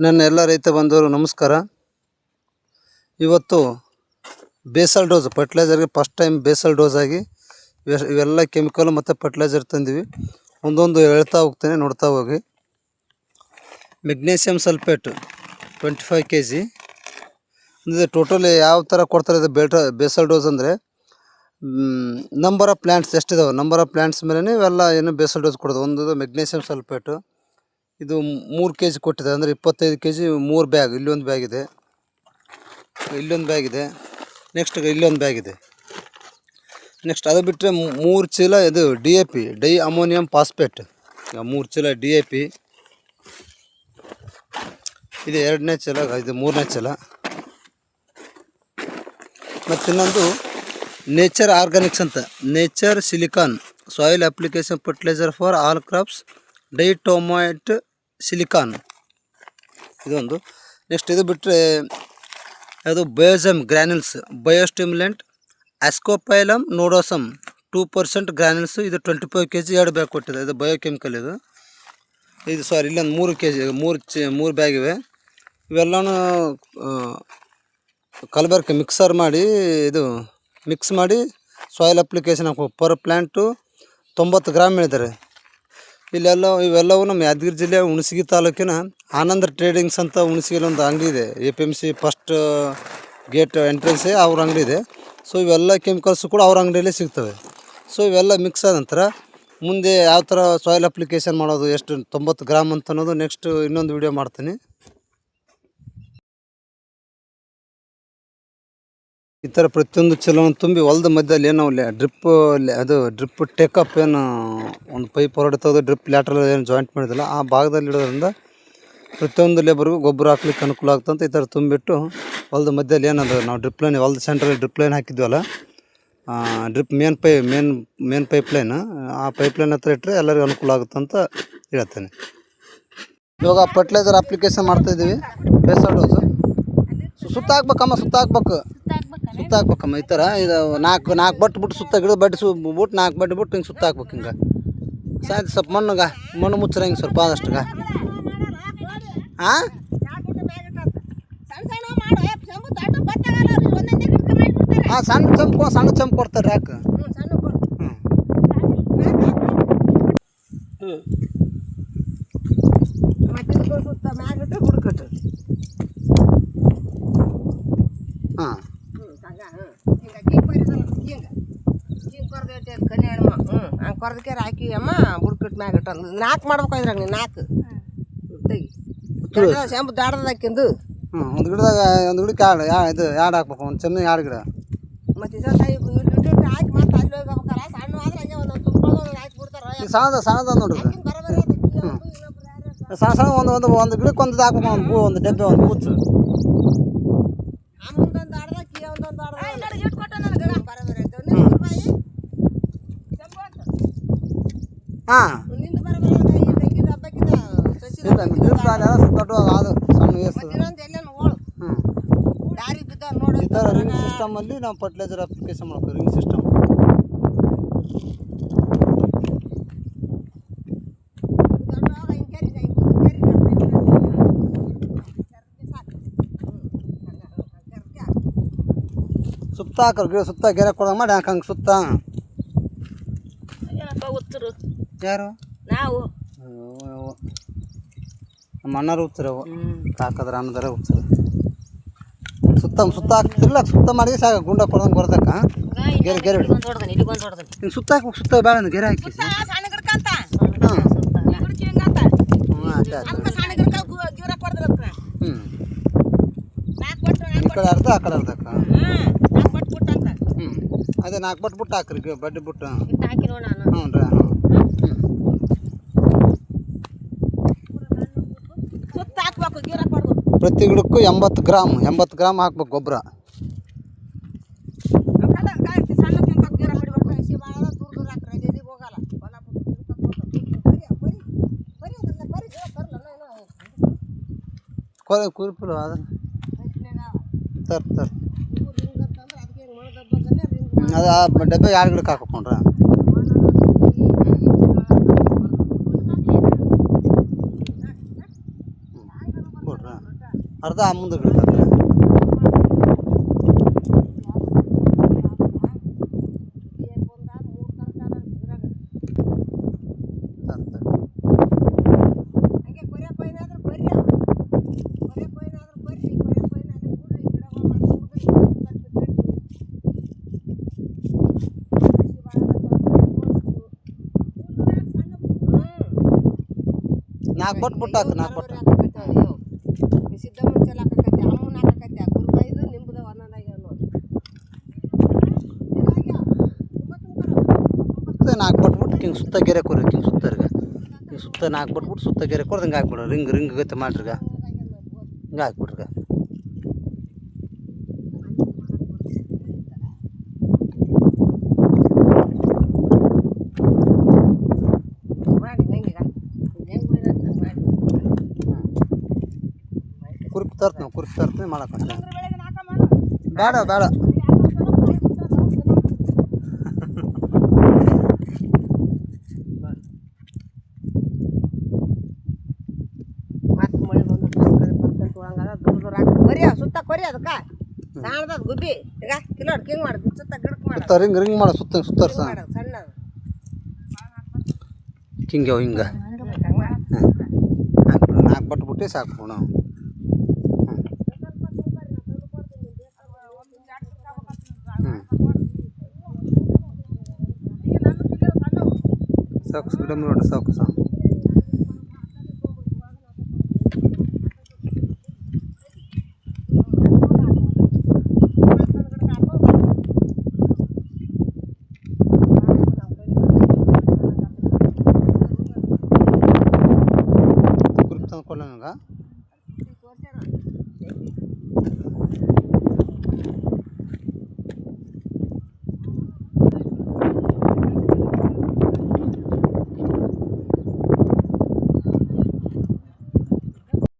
ನನ್ನ ಎಲ್ಲ ರೈತ ಬಂಧುವರು ನಮಸ್ಕಾರ. ಇವತ್ತು ಬೇಸಲ್ ಡೋಸ್ ಫರ್ಟಿಲೈಸರ್ಗೆ ಫಸ್ಟ್ ಟೈಮ್ ಬೇಸಲ್ ಡೋಸ್ ಆಗಿ ಇವೆಲ್ಲ ಕೆಮಿಕಲ್ ಮತ್ತು ಫರ್ಟಿಲೈಸರ್ ತಂದಿವಿ. ಒಂದೊಂದು ಹೇಳ್ತಾ ಹೋಗ್ತೇನೆ, ನೋಡ್ತಾ ಹೋಗಿ. Magnesium sulphate 25 kg. ಇದು ಟೋಟಲ್ ಯಾವ ಥರ ಕೊಡ್ತಾರೆ ಇದು ಬೇಸಲ್ ಡೋಸ್ ಅಂದರೆ ನಂಬರ್ ಆಫ್ ಪ್ಲ್ಯಾಂಟ್ಸ್ ಎಷ್ಟಿದಾವೆ, ನಂಬರ್ ಆಫ್ ಪ್ಲ್ಯಾಂಟ್ಸ್ ಮೇಲೆ ಇವೆಲ್ಲ ಏನು ಬೇಸಲ್ ಡೋಸ್ ಕೊಡೋದು. ಒಂದು ಮೆಗ್ನೀಷಿಯಮ್ ಸಲ್ಫೇಟು ಇದು 3 kg ಕೊಟ್ಟಿದೆ, ಅಂದರೆ 25 kg 3 ಬ್ಯಾಗ್. ಇಲ್ಲೊಂದು ಬ್ಯಾಗ್ ಇದೆ, ಇಲ್ಲೊಂದು ಬ್ಯಾಗ್ ಇದೆ, ನೆಕ್ಸ್ಟ್ ಇಲ್ಲೊಂದು ಬ್ಯಾಗ್ ಇದೆ. ನೆಕ್ಸ್ಟ್ ಅದು ಬಿಟ್ಟರೆ 3 ಚೀಲ ಇದು DAP ಡೈ ಅಮೋನಿಯಂ ಫಾಸ್ಫೇಟ್, 3 ಚೀಲ DAP. ಇದು 2ನೇ ಚೀಲ, ಇದು 3ನೇ ಚೀಲ. ಮತ್ತು ಇನ್ನೊಂದು ನೇಚರ್ ಆರ್ಗಾನಿಕ್ಸ್ ಅಂತ, nature silicon soil application fertiliser for all crops diatomite silicon, ಇದೊಂದು. ನೆಕ್ಸ್ಟ್ ಇದು ಬಿಟ್ಟರೆ ಅದು ಬಯೋಜಮ್ ಗ್ರ್ಯಾನ್ಯುಲ್ಸ್ ಬಯೋಸ್ಟಿಮ್ಯುಲೆಂಟ್ ಆಸ್ಕೋಪೈಲಮ್ ನೋಡೋಸಮ್ 2% ಗ್ರ್ಯಾನ್ಯುಲ್ಸ್. ಇದು 25 kg 2 ಬ್ಯಾಗ್ ಕೊಟ್ಟಿದೆ. ಇದು ಬಯೋಕೆಮಿಕಲ್. ಇದು ಸಾರಿ ಇಲ್ಲೊಂದು 3 kg 3 ಬ್ಯಾಗ್ ಇವೆ. ಇವೆಲ್ಲನೂ ಕಲಬೆರಕೆ ಮಿಕ್ಸರ್ ಮಾಡಿ ಇದು ಮಿಕ್ಸ್ ಮಾಡಿ ಸಾಯಿಲ್ ಅಪ್ಲಿಕೇಶನ್ ಹಾಕಬೇಕು. ಪರ್ ಪ್ಲ್ಯಾಂಟು 90 ಗ್ರಾಮ್ ಹೇಳಿದ್ದಾರೆ. ಇವೆಲ್ಲವೂ ನಮ್ಮ ಯಾದಗಿರಿ ಜಿಲ್ಲೆಯ ಹುಣಸಗಿ ತಾಲೂಕಿನ ಆನಂದ್ ಟ್ರೇಡಿಂಗ್ಸ್ ಅಂತ ಹುಣಸಗಿಯಲ್ಲಿ ಒಂದು ಅಂಗಡಿ ಇದೆ. APMC ಫಸ್ಟ್ ಗೇಟ್ ಎಂಟ್ರೆನ್ಸೇ ಅವ್ರ ಅಂಗಡಿ ಇದೆ. ಸೊ ಇವೆಲ್ಲ ಕೆಮಿಕಲ್ಸು ಕೂಡ ಅವ್ರ ಅಂಗಡಿಯಲ್ಲೇ ಸಿಗ್ತವೆ. ಸೊ ಇವೆಲ್ಲ ಮಿಕ್ಸ್ ಆದ ನಂತರ ಮುಂದೆ ಯಾವ ಥರ ಸಾಯಿಲ್ ಅಪ್ಲಿಕೇಶನ್ ಮಾಡೋದು, ಎಷ್ಟು 90 ಗ್ರಾಮ್ ಅಂತ ಅನ್ನೋದು ನೆಕ್ಸ್ಟ್ ಇನ್ನೊಂದು ವಿಡಿಯೋ ಮಾಡ್ತೀನಿ. ಈ ಥರ ಪ್ರತಿಯೊಂದು ಚಲವನ್ನು ತುಂಬಿ ಹೊಲದ ಮಧ್ಯದಲ್ಲಿ ಏನು ಡ್ರಿಪ್ ಟೇಕಪ್ ಏನು ಒಂದು ಪೈಪ್ ಹೊರಡೆ ತೆಗೆದು ಡ್ರಿಪ್ ಲ್ಯಾಟ್ರಲ್ ಏನು ಜಾಯಿಂಟ್ ಮಾಡಿದಿಲ್ಲ ಆ ಭಾಗದಲ್ಲಿ ಇಡೋದ್ರಿಂದ ಪ್ರತಿಯೊಂದು ಲೇಬರ್ಗೂ ಗೊಬ್ಬರ ಹಾಕ್ಲಿಕ್ಕೆ ಅನುಕೂಲ ಆಗ್ತಂತ ಈ ಥರ ತುಂಬಿಟ್ಟು ಹೊಲದ ಮಧ್ಯದಲ್ಲಿ ಏನದು ನಾವು ಡ್ರಿಪ್ ಲೈನ್ ಹೊಲದ ಸೆಂಟ್ರಲ್ಲಿ ಡ್ರಿಪ್ ಲೈನ್ ಹಾಕಿದ್ವಲ್ಲ, ಡ್ರಿಪ್ ಮೇನ್ ಪೈಪ್ ಲೈನ್, ಆ ಪೈಪ್ ಲೈನ್ ಹತ್ರ ಇಟ್ಟರೆ ಎಲ್ಲರಿಗೂ ಅನುಕೂಲ ಆಗುತ್ತಂತ ಹೇಳ್ತೇನೆ. ಇವಾಗ ಫರ್ಟಿಲೈಸರ್ ಅಪ್ಲಿಕೇಶನ್ ಮಾಡ್ತಾಯಿದ್ದೀವಿ. ಬೇಸಲ್ ಡೋಸು ಸುತ್ತ ಹಾಕ್ಬೇಕಮ್ಮ, ಸುತ್ತ ಹಾಕ್ಬೇಕಮ್ಮ. ಈ ಥರ ಇದು ನಾಲ್ಕು ಬಟ್ಟು ಬಿಟ್ಟು ಸುತ್ತ ಗಿಡ ಬಡ್ಡಿ ಬಿಟ್ಟು 4 ಬಡ್ಡಿ ಬಿಟ್ಟು ಹಿಂಗೆ ಸುತ್ತ ಹಾಕ್ಬೇಕು. ಹಿಂಗೆ ಸಾಯ್ತು ಸ್ವಲ್ಪ ಮಣ್ಣು ಮುಚ್ಚರ ಹಿಂಗೆ ಸ್ವಲ್ಪ ಆದಷ್ಟುಗ. ಹಾಂ ಸಣ್ಣ ಚಂಪು ಕೊಡ್ತಾರೆ. ಯಾಕೆ ಹಾಂ ಕೊರದಕ್ಕೆ ಹಾಕಿ ಅಮ್ಮ ಬುಡ್ಕಟ್ ಮ್ಯಾಗ ಇಟ್ಟು 4 ಮಾಡ್ಬೇಕಾಯ್ದ್ರಾಗ ನೀನು 4 ತೆಗಿ ಶಂಪು ದಾಡ್ದಾಕಿಂದು. ಒಂದು ಗಿಡದಾಗ ಒಂದು ಗಿಡಕ್ಕೆ ಇದು 2 ಹಾಕ್ಬೇಕು. ಒಂದು ಚೆಮ್ಮೆ 2 ಗಿಡ ಮತ್ತೆ ಹಾಕಿ ಮತ್ತೆ ಅಲ್ಲಿ ಹೋಗ್ಬೇಕಲ್ಲ. ಸಣ್ಣ ಆದ್ರೆ ಹಂಗೆ ಒಂದು ತುಂಬ್ಕೊಂಡು ಹಾಕಿ ಬಿಡ್ತಾರೆ. ಸಣ್ಣದ ನೋಡ್ರಿ, ಸಣ್ಣ ಒಂದು ಗಿಡಕ್ಕೆ ಒಂದು ಹಾಕ್ಬೇಕು. ಒಂದು ಡಬ್ಬೆ ಒಂದು ಕೂಚು ಮುಂದೊಂದು ಆಡ್ದಾಕಿ ಒಂದೊಂದು ಆಡ್ದ ಹಾಂ ನಿಂದು ಬರಬರ ತೆಗಿದ ಹಬ್ಬಕ್ಕಿಂತ ಸಸಿ ದೊಡ್ಡ ಅದು ಸಣ್ಣ ವೇಸ್ಟ್. ಎಲ್ಲೇನು ಓಳು ದಾರಿ ಬಿದ್ದ ನೋಡಿ. ಈ ಥರ ರಿಂಗ್ ಸಿಸ್ಟಮಲ್ಲಿ ನಾವು ಫರ್ಟಿಲೈಸರ್ ಅಪ್ಲಿಕೇಶನ್ ಮಾಡ್ತೀವಿ. ರಿಂಗ್ ಸಿಸ್ಟಮ್ ಸುತ್ತ ಹಾಕೋರು, ಗಿಡ ಸುತ್ತ ಗೆರೆ ಕೊಡೋದು ಮಾಡಿ ಹಂಗೆ ಸುತ್ತ. ಯಾರು ನಾವು ನಮ್ಮ ಅಣ್ಣರು ಉತ್ಸರವು ಕಾಕದ್ರ ಅನ್ನದಾರ ಉತ್ಸರ ಸುತ್ತ ಹಾಕ್ತಿರ್ಲ. ಸುತ್ತ ಮಾಡಿ ಸಾಕ ಗುಂಡ ಕೊಡೋದಂಗೆ ಕೊಡ್ದಕ್ಕ ಗೆರೆ ಹಿಂಗೆ ಸುತ್ತ ಹಾಕ್ಬೇಕು. ಸುತ್ತ ಬೇಡ ಗೆರೆ ಹಾಕಿ ಈ ಕಡೆ ಅರ್ಧ ಆ ಕಡೆ ಅರ್ಧಕ್ಕ. ಅದೇ 4 ಬಟ್ಟು ಬಿಟ್ಟು ಹಾಕ್ರಿ, ಬಡ್ಡಿ ಬಿಟ್ಟು. ಹ್ಞೂ ರೀ. ಪ್ರತಿ ಗಿಡಕ್ಕೂ 80 ಗ್ರಾಮ್ ಹಾಕ್ಬೇಕು ಗೊಬ್ಬರ. ಕುರಿಪಿಲ್ಲ ಅದನ್ನು ತರ್ ಅದು ಆ ಡಬ್ಬೆ 2 ಗಿಡಕ್ಕೆ ಹಾಕೊಂಡ್ರೆ ಕೊಡ್ರಿ ಅರ್ಧ ಮುಂದೆ ಬಿಡ್ತಾರೆ ನಾಲ್ಕು ಬಟ್ಟು ಹಾಕು 4 ಬಟ್ಟು ಸಿದ್ದಮ್ಮ ಚಲ ಹಾಕಕತ್ತಿ ಅಮ್ಮನ ಹಾಕಕತ್ತಿ ಗುರುಬೈದು ನಿಂಬುದ ಒಂದೊಂದಾಗಿ ನೋಡಿ 4 ಬಟ್ಬಿಟ್ಟು ಹಿಂಗೆ ಸುತ್ತ ಗೆರೆ ಕೊರಿ ಹಿಂಗೆ ಸುತ್ತರ್ಗ ಹಿಂಗೆ ಸುತ್ತ 4 ಬಟ್ಬಿಟ್ಟು ಸುತ್ತ ಗೆರೆ ಕೊರ್ದು ಹಿಂಗೆ ಹಾಕ್ಬಿಡ್ರಿ ರಿಂಗ್ ಗತ್ತೆ ಮಾಡ್ರಿಗ ಹಿಂಗೆ ಹಾಕ್ಬಿಡ್ರಿಗ ಕುರುಪಿ ತರ್ತೀನಿ ಮಾಡಕ್ಕೆ ಬೇಡ ಮತ್ತೆ ಮಳೆ ಬಂದು ಬರ್ಕೊಂತ ಹೋಗಂಗದ ದೂರ ಕೊರಿ ಸುತ್ತ ಕೊರಿ ಅದಕ್ಕೆ ಸಣ್ಣದ ಗುಬ್ಬಿ ಈಗ ಕಿಲೋ ಹಿಂಗೆ ಮಾಡಿ ಸುತ್ತ ಗಿಡಕ್ಕೆ ಮಾಡಿ ರಿಂಗ್ ಮಾಡ ಸುತ್ತರ್ಸ ಸಣ್ಣದು ಹಿಂಗೆ ಹಿಂಗೆ ಹಾಕ್ಬಿಡು 4 ಬಟ್ಬಿಟ್ಟು ಸಾಕು ನಾವು ಸಾಕು ಗಿಡ ನೋಡಿ ಸಾಕು